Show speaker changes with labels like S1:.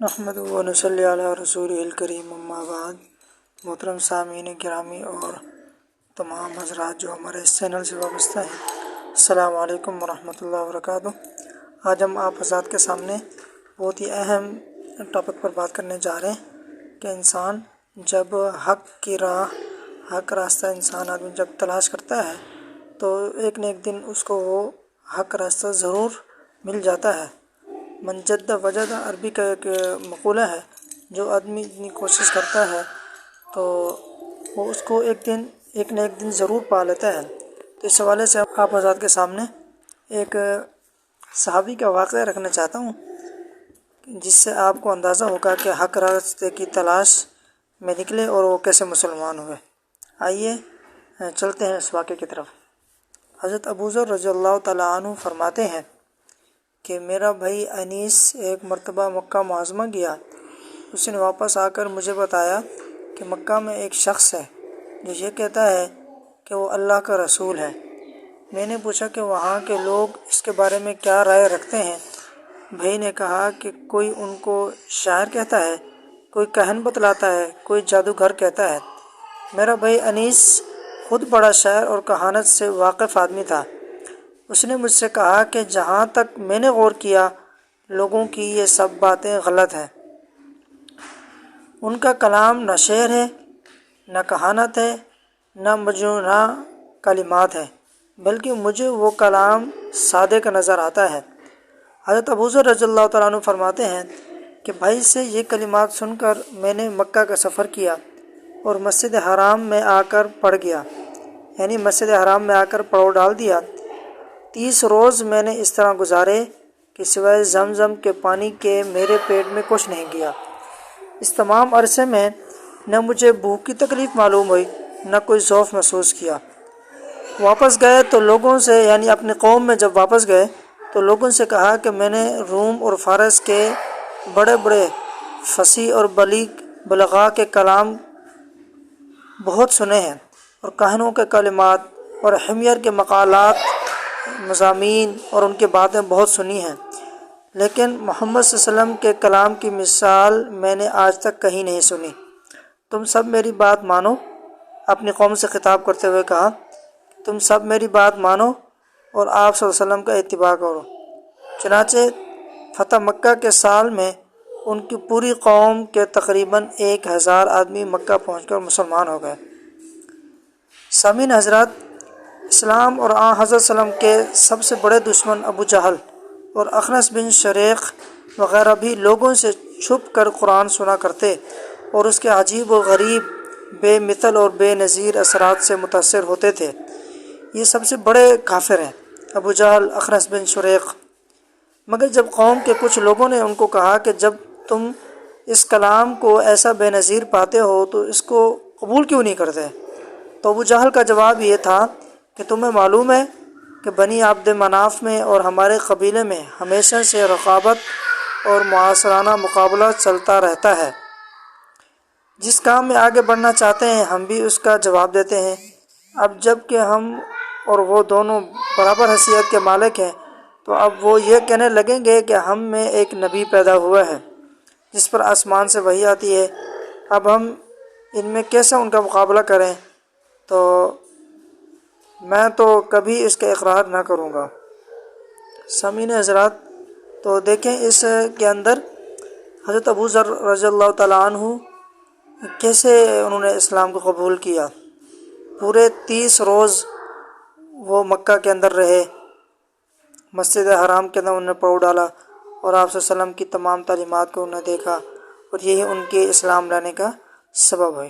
S1: نحمدہ و نصلی علی رسولہ الکریم اما بعد۔ محترم سامعین گرامی اور تمام حضرات جو ہمارے اس چینل سے وابستہ ہیں، السلام علیکم ورحمۃ اللہ وبرکاتہ۔ آج ہم آپ حضرات کے سامنے بہت ہی اہم ٹاپک پر بات کرنے جا رہے ہیں کہ انسان جب حق راستہ آدمی جب تلاش کرتا ہے تو ایک نہ ایک دن اس کو وہ حق راستہ ضرور مل جاتا ہے۔ من جد وجد، عربی کا ایک مقولہ ہے، جو آدمی اتنی کوشش کرتا ہے تو وہ اس کو ایک نہ ایک دن ضرور پا لیتا ہے۔ تو اس حوالے سے آپ حضرات کے سامنے ایک صحابی کا واقعہ رکھنا چاہتا ہوں، جس سے آپ کو اندازہ ہوگا کہ حق راستے کی تلاش میں نکلے اور وہ کیسے مسلمان ہوئے۔ آئیے چلتے ہیں اس واقعے کی طرف۔ حضرت ابو ذر رضی اللہ تعالیٰ عنہ فرماتے ہیں کہ میرا بھائی انیس ایک مرتبہ مکہ معظمہ گیا۔ اس نے واپس آ کر مجھے بتایا کہ مکہ میں ایک شخص ہے جو یہ کہتا ہے کہ وہ اللہ کا رسول ہے۔ میں نے پوچھا کہ وہاں کے لوگ اس کے بارے میں کیا رائے رکھتے ہیں؟ بھائی نے کہا کہ کوئی ان کو شاعر کہتا ہے، کوئی کہن بتلاتا ہے، کوئی جادوگر کہتا ہے۔ میرا بھائی انیس خود بڑا شاعر اور کہانت سے واقف آدمی تھا۔ اس نے مجھ سے کہا کہ جہاں تک میں نے غور کیا، لوگوں کی یہ سب باتیں غلط ہیں۔ ان کا کلام نہ شعر ہے، نہ کہانت ہے، نہ مجنونہ کلمات ہے، بلکہ مجھے وہ کلام صادق نظر آتا ہے۔ حضرت ابو ذر رضی اللہ تعالیٰ عنہ فرماتے ہیں کہ بھائی سے یہ کلمات سن کر میں نے مکہ کا سفر کیا اور مسجد حرام میں آ کر پڑ گیا، یعنی مسجد حرام میں آ کر پڑاؤ ڈال دیا۔ 30 روز میں نے اس طرح گزارے کہ سوائے زمزم کے پانی کے میرے پیٹ میں کچھ نہیں گیا۔ اس تمام عرصے میں نہ مجھے بھوک کی تکلیف معلوم ہوئی، نہ کوئی ذوف محسوس کیا۔ واپس گئے تو لوگوں سے، یعنی اپنی قوم میں جب واپس گئے تو لوگوں سے کہا کہ میں نے روم اور فارس کے بڑے بڑے فصیح اور بلغاء کے کلام بہت سنے ہیں، اور کاہنوں کے کلمات اور حمیر کے مقالات، مضامین اور ان کی باتیں بہت سنی ہیں، لیکن محمد صلی اللہ علیہ وسلم کے کلام کی مثال میں نے آج تک کہیں نہیں سنی۔ تم سب میری بات مانو۔ اپنی قوم سے خطاب کرتے ہوئے کہا، تم سب میری بات مانو اور آپ صلی اللہ علیہ وسلم کا اتباع کرو۔ چنانچہ فتح مکہ کے سال میں ان کی پوری قوم کے تقریباً 1000 آدمی مکہ پہنچ کر مسلمان ہو گئے۔ سامعین حضرات، اسلام اور حضرت صلی اللہ علیہ وسلم کے سب سے بڑے دشمن ابو جہل اور اخنس بن شریق وغیرہ بھی لوگوں سے چھپ کر قرآن سنا کرتے اور اس کے عجیب و غریب، بے مثل اور بے نظیر اثرات سے متاثر ہوتے تھے۔ یہ سب سے بڑے کافر ہیں، ابو جہل، اخنس بن شریق۔ مگر جب قوم کے کچھ لوگوں نے ان کو کہا کہ جب تم اس کلام کو ایسا بے نظیر پاتے ہو تو اس کو قبول کیوں نہیں کرتے؟ تو ابو جہل کا جواب یہ تھا کہ تمہیں معلوم ہے کہ بنی عبد مناف میں اور ہمارے قبیلے میں ہمیشہ سے رقابت اور معاصرانہ مقابلہ چلتا رہتا ہے۔ جس کام میں آگے بڑھنا چاہتے ہیں ہم بھی اس کا جواب دیتے ہیں۔ اب جب کہ ہم اور وہ دونوں برابر حیثیت کے مالک ہیں تو اب وہ یہ کہنے لگیں گے کہ ہم میں ایک نبی پیدا ہوا ہے جس پر آسمان سے وحی آتی ہے، اب ہم ان میں کیسے ان کا مقابلہ کریں؟ تو میں تو کبھی اس کا اقرار نہ کروں گا۔ سامعین حضرات، تو دیکھیں اس کے اندر حضرت ابو ذر رضی اللہ تعالیٰ عنہ کیسے انہوں نے اسلام کو قبول کیا۔ پورے 30 روز وہ مکہ کے اندر رہے، مسجد حرام کے اندر انہوں نے پاؤں ڈالا اور آپ صلی اللہ علیہ وسلم کی تمام تعلیمات کو انہوں نے دیکھا، اور یہی ان کے اسلام لانے کا سبب ہے۔